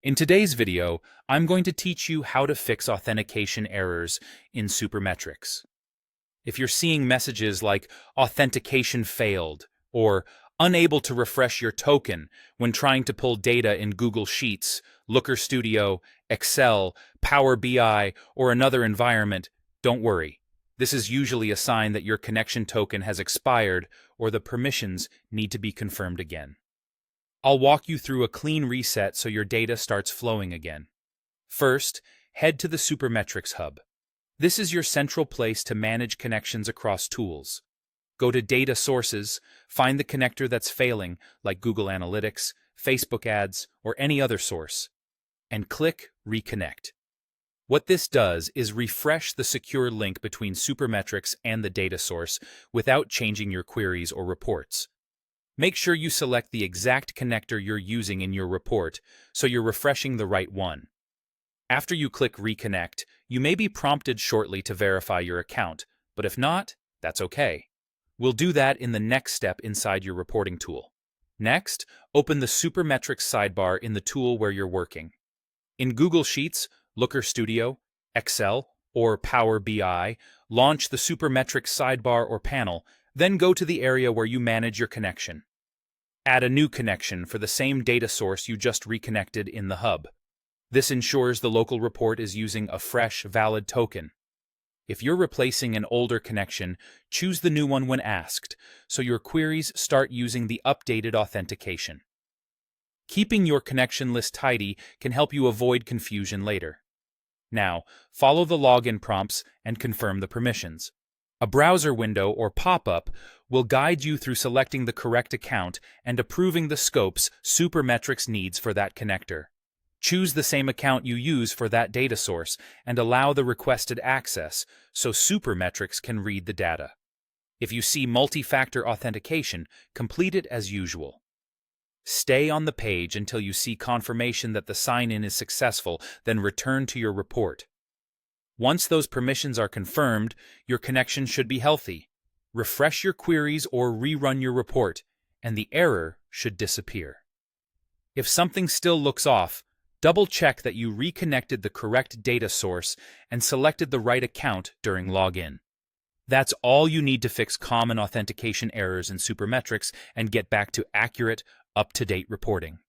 In today's video, I'm going to teach you how to fix authentication errors in Supermetrics. If you're seeing messages like authentication failed or unable to refresh your token when trying to pull data in Google Sheets, Looker Studio, Excel, Power BI, or another environment, don't worry. This is usually a sign that your connection token has expired or the permissions need to be confirmed again. I'll walk you through a clean reset so your data starts flowing again. First, head to the Supermetrics hub. This is your central place to manage connections across tools. Go to Data Sources, find the connector that's failing, like Google Analytics, Facebook ads, or any other source, and click Reconnect. What this does is refresh the secure link between Supermetrics and the data source without changing your queries or reports. Make sure you select the exact connector you're using in your report so you're refreshing the right one. After you click Reconnect, you may be prompted shortly to verify your account, but if not, that's okay. We'll do that in the next step inside your reporting tool. Next, open the Supermetrics sidebar in the tool where you're working. In Google Sheets, Looker Studio, Excel, or Power BI, launch the Supermetrics sidebar or panel, then go to the area where you manage your connection. Add a new connection for the same data source you just reconnected in the hub. This ensures the local report is using a fresh, valid token. If you're replacing an older connection, choose the new one when asked, so your queries start using the updated authentication. Keeping your connection list tidy can help you avoid confusion later. Now, follow the login prompts and confirm the permissions. A browser window or pop-up will guide you through selecting the correct account and approving the scopes Supermetrics needs for that connector. Choose the same account you use for that data source and allow the requested access so Supermetrics can read the data. If you see multi-factor authentication, complete it as usual. Stay on the page until you see confirmation that the sign-in is successful, then return to your report. Once those permissions are confirmed, your connection should be healthy. Refresh your queries or rerun your report, and the error should disappear. If something still looks off, double-check that you reconnected the correct data source and selected the right account during login. That's all you need to fix common authentication errors in Supermetrics and get back to accurate, up-to-date reporting.